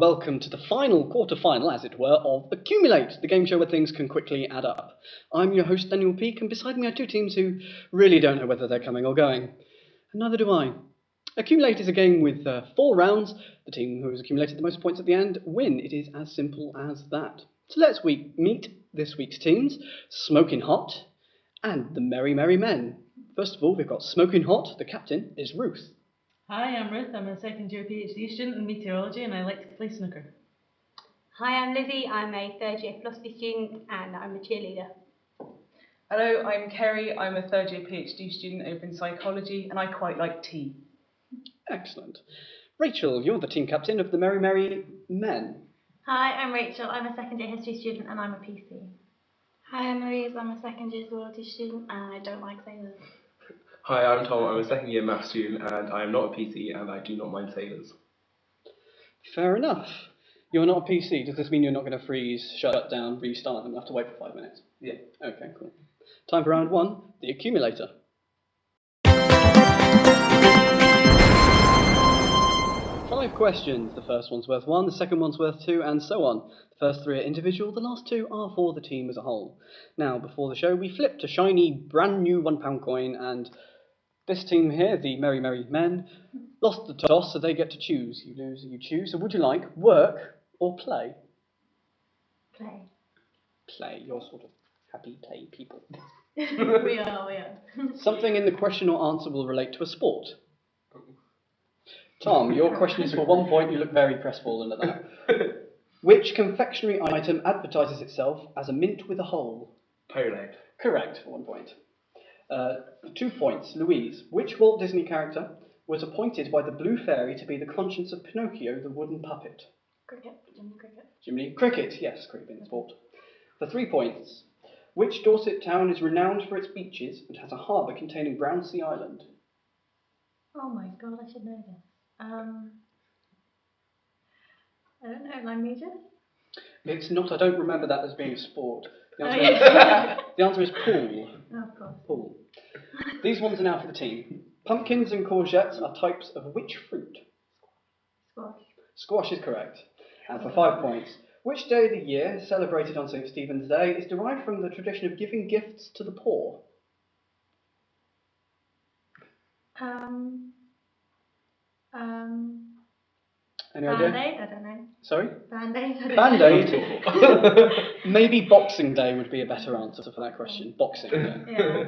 welcome to the final quarter-final, as it were, of Accumulate, the game show where things can quickly add up. I'm your host, Daniel Peake, and beside me are two teams who really don't know whether they're coming or going. And neither do I. Accumulate is a game with 4 rounds. The team who has accumulated the most points at the end win. It is as simple as that. So let's meet this week's teams, Smoking Hot and the Merry Merry Men. First of all, we've got Smoking Hot. The captain is Ruth. Hi, I'm Ruth. I'm a second-year PhD student in meteorology and I like to play snooker. Hi, I'm Lizzie. I'm a third-year philosophy student and I'm a cheerleader. Hello, I'm Kerry. I'm a third-year PhD student over in psychology and I quite like tea. Excellent. Rachel, you're the team captain of the Merry Merry Men. Hi, I'm Rachel. I'm a second-year history student and I'm a PC. Hi, I'm Louise. I'm a second-year zoology student and I don't like sailors. Hi, I'm Tom. I'm a second year maths student and I am not a PC and I do not mind sailors. Fair enough. You're not a PC. Does this mean you're not going to freeze, shut down, restart and have to wait for 5 minutes? Yeah. Okay, cool. Time for round 1, the accumulator. 5 questions. The first one's worth 1, the second one's worth 2, and so on. The first 3 are individual, the last 2 are for the team as a whole. Now, before the show, we flipped a shiny, brand new £1 coin, and this team here, the Merry Merry Men, lost the toss, so they get to choose. You lose, you choose. So would you like work or play? Play. Play. You're sort of happy play people. We are. Something in the question or answer will relate to a sport. Tom, your question is for 1 point. You look very crestfallen at that. Which confectionery item advertises itself as a mint with a hole? Pole. Correct, for 1 point. 2 points. Louise, which Walt Disney character was appointed by the Blue Fairy to be the conscience of Pinocchio, the wooden puppet? Cricket. Jimmy Cricket. Jiminy Cricket, yes, cricket being the sport. For 3 points. Which Dorset town is renowned for its beaches and has a harbour containing Brownsea Island? Oh my god, I should know this. I don't know, Languages? It's not, I don't remember that as being a sport. The answer is pool. Oh, of course. Pool. These ones are now for the team. Pumpkins and courgettes are types of which fruit? Squash. Squash is correct. And for 5 points. Which day of the year, celebrated on St. Stephen's Day, is derived from the tradition of giving gifts to the poor? Any idea? Band-Aid? I don't know. Sorry? Band-Aid? I don't know. Band-Aid? Maybe Boxing Day would be a better answer for that question. Boxing Day. Yeah.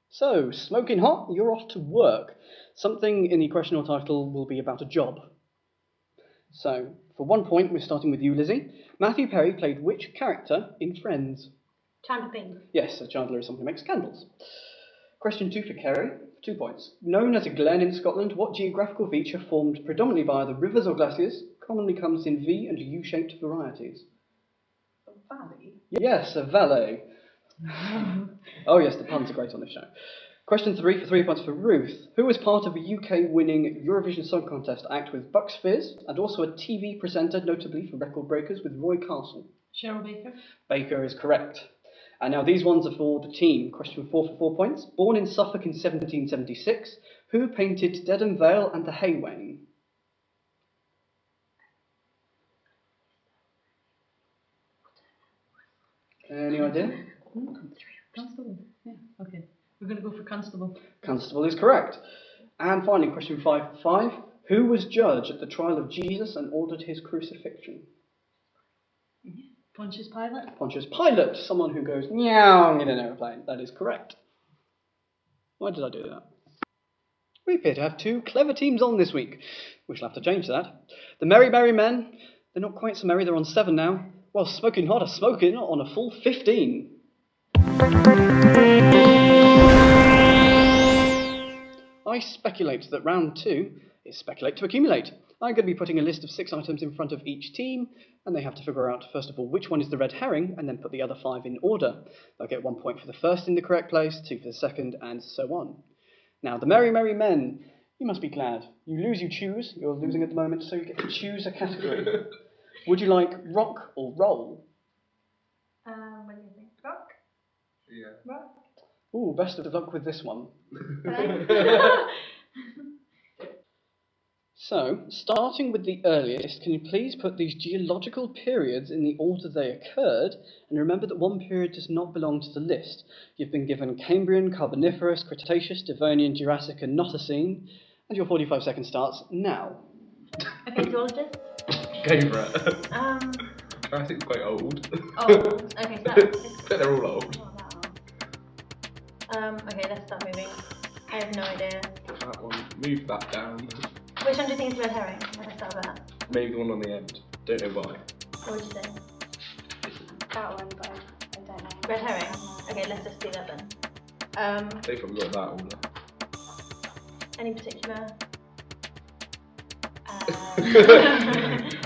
So, Smoking Hot, you're off to work. Something in the question or title will be about a job. So, for 1 point, we're starting with you, Lizzie. Matthew Perry played which character in Friends? Chandler Bing. Yes, a Chandler is someone who makes candles. Question 2 for Kerry, 2 points. Known as a glen in Scotland, what geographical feature formed predominantly by either rivers or glaciers commonly comes in V and U-shaped varieties? A valley? Yes, a valley. Oh yes, the puns are great on this show. Question 3 for 3 points for Ruth. Who was part of a UK-winning Eurovision Song Contest act with Bucks Fizz and also a TV presenter, notably for Record Breakers, with Roy Castle? Cheryl Baker. Baker is correct. And now these ones are for the team. Question 4 for 4 points. Born in Suffolk in 1776, who painted Dedham Vale and the Hay Wain? Any idea? Constable. Yeah, okay. We're going to go for Constable. Constable is correct. And finally, question 5 for 5. Who was judge at the trial of Jesus and ordered his crucifixion? Pontius Pilate. Pontius Pilate, someone who goes meow in an aeroplane. That is correct. Why did I do that? We appear to have 2 clever teams on this week. We shall have to change that. The Merry Merry Men, they're not quite so merry, they're on 7 now. Well, Smoking Hot are smoking on a full 15. I speculate that round 2 is speculate to accumulate. I'm going to be putting a list of 6 items in front of each team, and they have to figure out, first of all, which one is the red herring, and then put the other 5 in order. They'll get 1 point for the first in the correct place, 2 for the second, and so on. Now, the Merry Merry Men, you must be glad. You lose, you choose. You're losing at the moment, so you get to choose a category. Would you like rock or roll? What do you think? Rock? Yeah. Rock? Ooh, best of luck with this one. So, starting with the earliest, can you please put these geological periods in the order they occurred, and remember that one period does not belong to the list. You've been given Cambrian, Carboniferous, Cretaceous, Devonian, Jurassic and Notacine, and your 45 seconds starts now. Okay, geologist. Go for it. Jurassic's quite old. Old. Okay, so that's. But they're all old. Okay, let's start moving. I have no idea. That one, move that down. Which one do you think is red herring? Let's start with that. Maybe the one on the end. Don't know why. What would you say? That one, but I don't know. Red herring? Okay, let's just do that then. They've probably got that order. Any particular?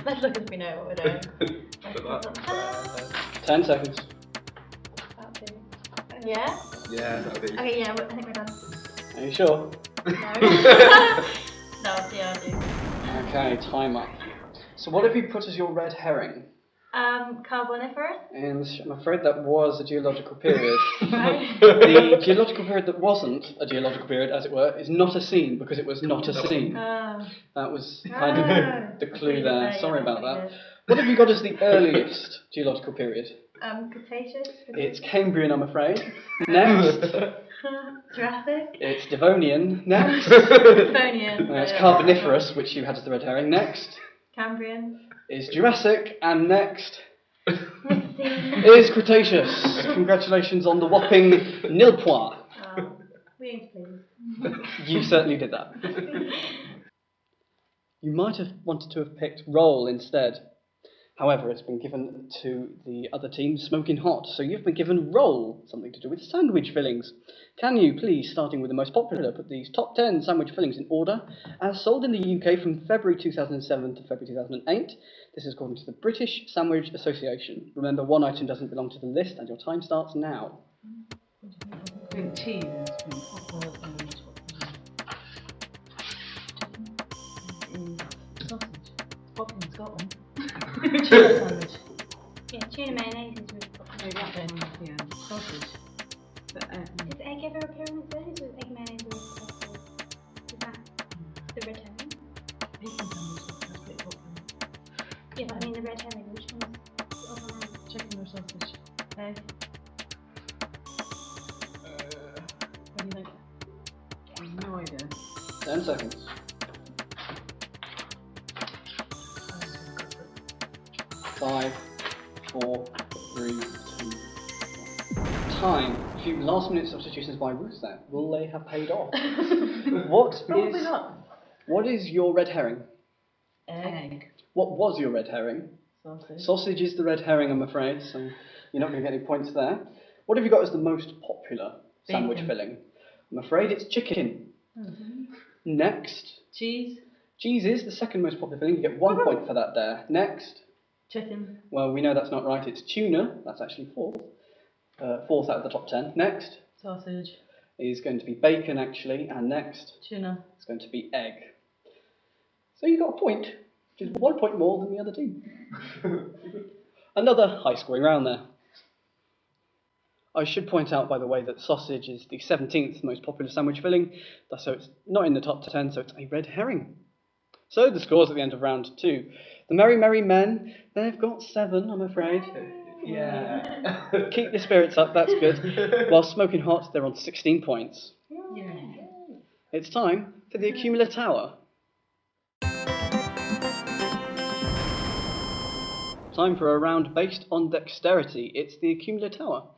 Let's look if we know what we're doing. But that, 10 seconds. About two. Yeah? yeah, that'd be. Okay, yeah, I think we're done. Are you sure? No. No, yeah, I do. Okay, time up. So what have you put as your red herring? Carboniferous? And I'm afraid that was a geological period. Right? The geological period that wasn't a geological period, as it were, is not a scene, because it was not a scene. That was kind of the clue there. Sorry about that. What have you got as the earliest geological period? Cretaceous? It's Cambrian, I'm afraid. Next, Jurassic? it's Devonian. Next, Devonian. it's Carboniferous, which you had as the red herring. Next Cambrian? is Jurassic, and next Notacine. is Cretaceous. Congratulations on the whopping nil point. We please. You certainly did that. You might have wanted to have picked roll instead. However, it's been given to the other team, Smoking Hot, so you've been given roll, something to do with sandwich fillings. Can you please, starting with the most popular, put these top 10 sandwich fillings in order, as sold in the UK from February 2007 to February 2008. This is according to the British Sandwich Association. Remember, one item doesn't belong to the list, and your time starts now. I think cheese has been popular and sausage. Popular in Scotland. Tuna sandwich. Yeah, tuna mayonnaise is really popular. Maybe that then, yeah, sausage. But, Does egg ever appear on this list, or is egg mayonnaise always popular? Is that the red herring? bacon sandwich, that's pretty popular. Yeah, but I mean the red herring, which one's the other one? Chicken or sausage? Egg. What do you think? I have no idea. 10 seconds. 5, 4, 3, 2, 1. Time. A few last minute substitutions by Ruth there. Will they have paid off? Probably not. What is your red herring? Egg. What was your red herring? Sausage. Sausage is the red herring, I'm afraid, so you're not going to get any points there. What have you got as the most popular sandwich Bacon. filling? I'm afraid it's chicken. Next. Cheese. Cheese is the second most popular filling. You get 1 point for that there. Next. Chicken. Well, we know that's not right. It's tuna. That's actually fourth. Fourth out of the top 10. Next Sausage. is going to be bacon, actually. And next Tuna. is going to be egg. So you got a point, which is 1 point more than the other team. Another high scoring round there. I should point out, by the way, that sausage is the 17th most popular sandwich filling, so it's not in the top 10, so it's a red herring. So the scores at the end of round 2. The Merry Merry Men, they've got 7, I'm afraid. Yeah. Keep your spirits up, that's good. While Smoking Hot, they're on 16 points. Yeah. It's time for the accumulator tower. Time for a round based on dexterity. It's the accumulator tower.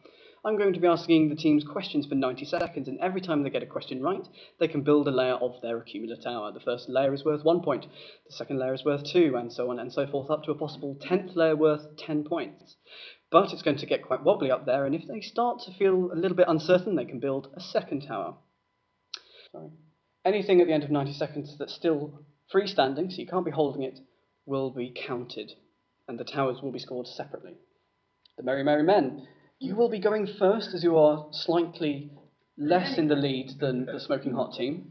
I'm going to be asking the teams questions for 90 seconds, and every time they get a question right, they can build a layer of their accumulator tower. The first layer is worth 1 point, the second layer is worth 2, and so on and so forth, up to a possible 10th layer worth 10 points. But it's going to get quite wobbly up there, and if they start to feel a little bit uncertain, they can build a second tower. Anything at the end of 90 seconds that's still freestanding, so you can't be holding it, will be counted, and the towers will be scored separately. The Merry Merry Men. You will be going first, as you are slightly less in the lead than the Smoking Hot team.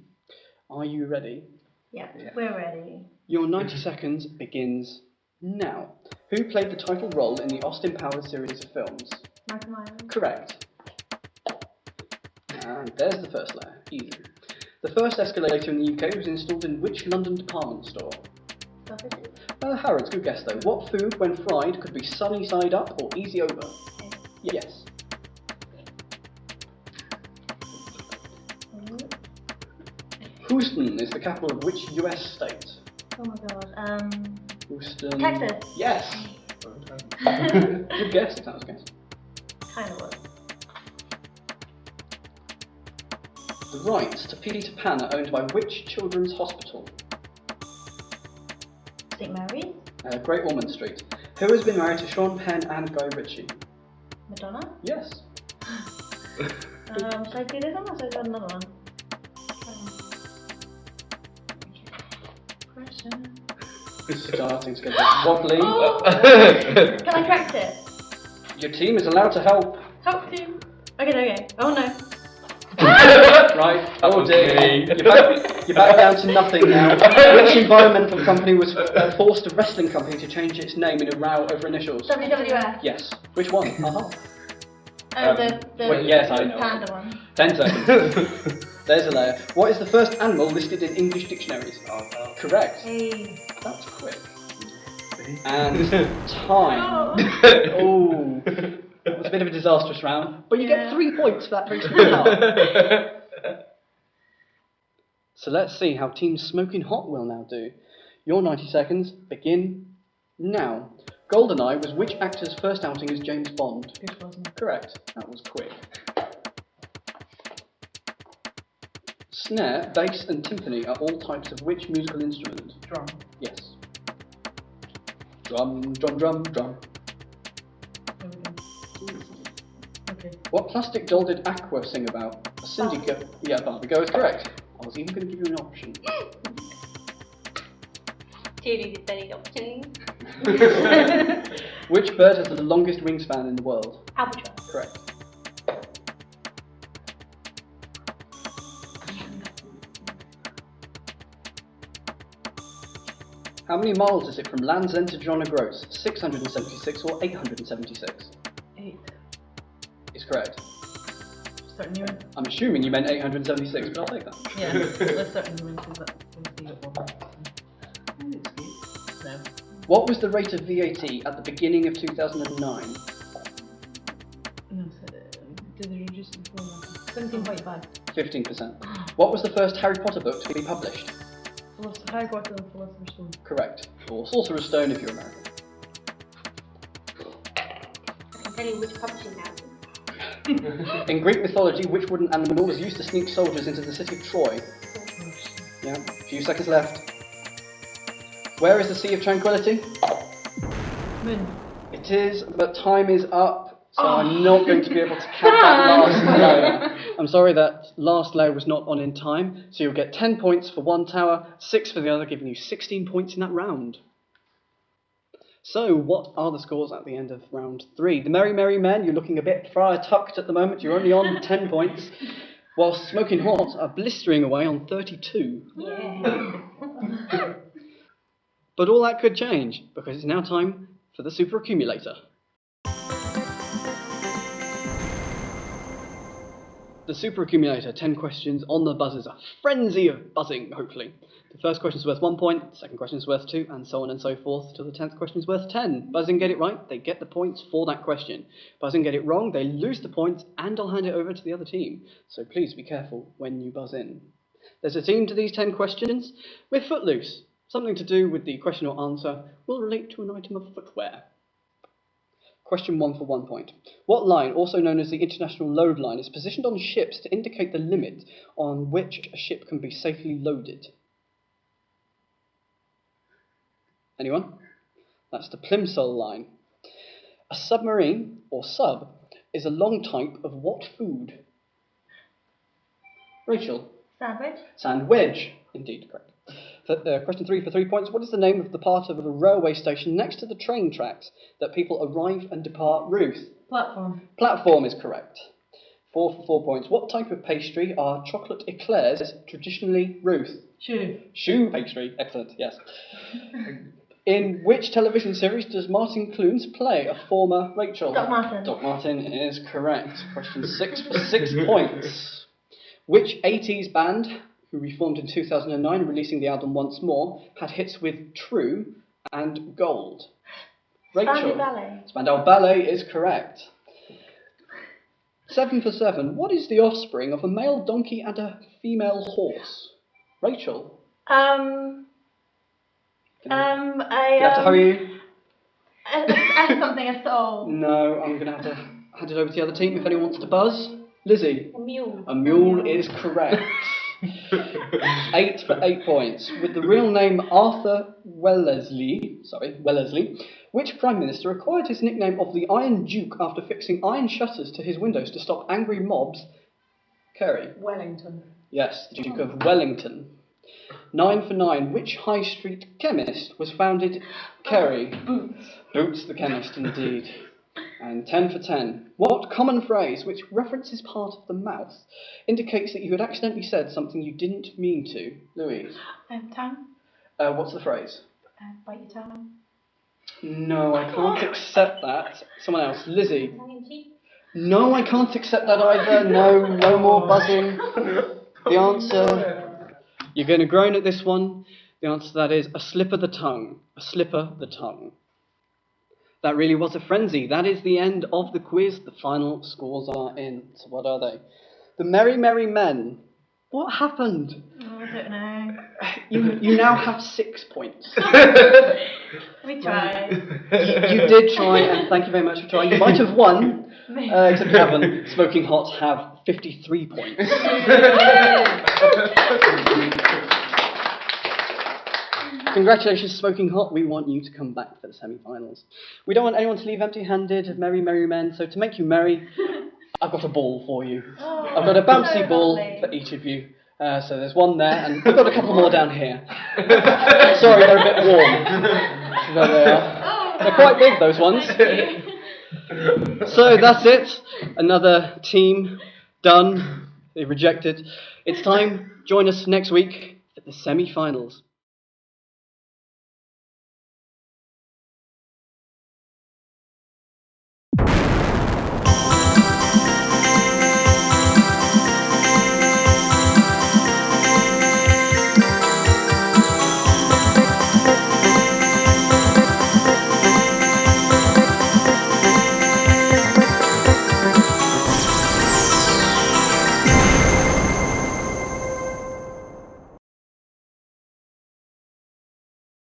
Are you ready? Yeah, we're ready. Your 90 seconds begins now. Who played the title role in the Austin Powers series of films? Michael Myers. Correct. And there's the first layer. Easy. The first escalator in the UK was installed in which London department store? Harrods, good guess though. What food, when fried, could be sunny side up or easy over? Yes. Houston is the capital of which US state? Oh my god. Houston. Texas. Yes. Good guess, if that was a guess. Kind of was. The rights to Peter Pan are owned by which children's hospital? St. Mary's. Great Ormond Street. Who has been married to Sean Penn and Guy Ritchie? Madonna. Yes. Should I do this one or should I do another one? Question. Starting to get wobbly. Oh! Can I correct it? Your team is allowed to help. Help team. Okay. Oh no. Right. Oh dear. You're back down to nothing now. Which environmental company was forced a wrestling company to change its name in a row over initials? WWF. Yes. Which one? Oh, the wait, yes, I know. panda one. 10 seconds. There's a layer. What is the first animal listed in English dictionaries? Correct. Hey. That's quick. And time. Oh. It was a bit of a disastrous round, but you get 3 points for that very small hour. So let's see how Team Smoking Hot will now do. Your 90 seconds begin now. GoldenEye was which actor's first outing as James Bond? It wasn't. Correct. That was quick. Snare, bass and timpani are all types of which musical instrument? Drum. Yes. Drum, drum, drum, drum. There we go. Okay. What plastic doll did Aqua sing about? A syndicate. Yeah, Barbie Go is correct. I was even going to give you an option. Judy did very opportunity. Which bird has the longest wingspan in the world? Albatross. Correct. How many miles is it from Land's End to John O'Groats? 676 or 876? 8. Is correct. Start new one. I'm assuming you meant 876, but I'll take that. Yeah, let's start a new one because that's going to be No. What was the rate of VAT at the beginning of 2009? No, did they reduce it before that? 17.5. 15%. What was the first Harry Potter book to be published? Harry Potter and Philosopher's Stone. Correct. Or Sorcerer's Stone if you're American. I can tell you which publishing house. In Greek mythology, which wooden animal was used to sneak soldiers into the city of Troy? Yeah, a few seconds left. Where is the Sea of Tranquility? Moon. It is, but time is up, so I'm not going to be able to count that last layer. I'm sorry that last layer was not on in time, so you'll get 10 points for one tower, 6 for the other, giving you 16 points in that round. So, what are the scores at the end of round 3? The Merry Merry Men, you're looking a bit friar tucked at the moment, you're only on 10 points, whilst Smoking Hot are blistering away on 32. Yeah. But all that could change, because it's now time for the Super Accumulator. The Super Accumulator, 10 questions on the buzzers, a frenzy of buzzing, hopefully. The first question is worth 1 point, the second question is worth 2, and so on and so forth, till the 10th question is worth 10. Buzzing get it right, they get the points for that question. Buzzing get it wrong, they lose the points, and I'll hand it over to the other team. So please be careful when you buzz in. There's a theme to these 10 questions. We're footloose. Something to do with the question or answer will relate to an item of footwear. Question 1 for 1 point. What line, also known as the International Load Line, is positioned on ships to indicate the limit on which a ship can be safely loaded? Anyone? That's the Plimsoll line. A submarine, or sub, is a long type of what food? Rachel? Sandwich. Sandwich. Indeed, correct. Question 3 for 3 points. What is the name of the part of a railway station next to the train tracks that people arrive and depart? Ruth? Platform. Platform is correct. 4 for 4 points. What type of pastry are chocolate eclairs traditionally? Ruth? Choux pastry. Excellent, yes. In which television series does Martin Clunes play a former Rachel? Doc Martin. Doc Martin is correct. Question 6 for 6 points. Which 80s band who reformed in 2009, releasing the album Once More, had hits with True and Gold. Rachel. Spandau Ballet. Spandau Ballet is correct. 7 for 7. What is the offspring of a male donkey and a female horse? Rachel. You have to hurry. Something, a soul. No, I'm going to have to hand it over to the other team if anyone wants to buzz. Lizzie. A mule. A mule is correct. 8 for 8 points. With the real name Arthur Wellesley, which Prime Minister acquired his nickname of the Iron Duke after fixing iron shutters to his windows to stop angry mobs? Kerry. Wellington. Yes, the Duke of Wellington. 9 for 9. Which high street chemist was founded? Kerry. Boots. Boots the chemist, indeed. And 10 for 10. What common phrase, which references part of the mouth, indicates that you had accidentally said something you didn't mean to? Louise. Tongue. What's the phrase? Bite your tongue. No, I can't accept that. Someone else. Lizzie. Tongue in cheek. No, I can't accept that either. No more buzzing. The answer... You're going to groan at this one. The answer to that is a slip of the tongue. A slipper the tongue. That really was a frenzy. That is the end of the quiz. The final scores are in. So what are they? The Merry Merry Men. What happened? Oh, I don't know. You now have 6 points. We tried. You did try, and thank you very much for trying. You might have won, except you haven't. Smoking Hot have 53 points. Congratulations, Smoking Hot. We want you to come back for the semi-finals. We don't want anyone to leave empty-handed. Merry, merry men. So to make you merry, I've got a ball for you. I've got a bouncy ball for each of you. So there's one there, and I've got a couple more down here. Sorry, they're a bit warm. There they are. They're quite big, those ones. So that's it. Another team done. They rejected. It's time. Join us next week for the semi-finals.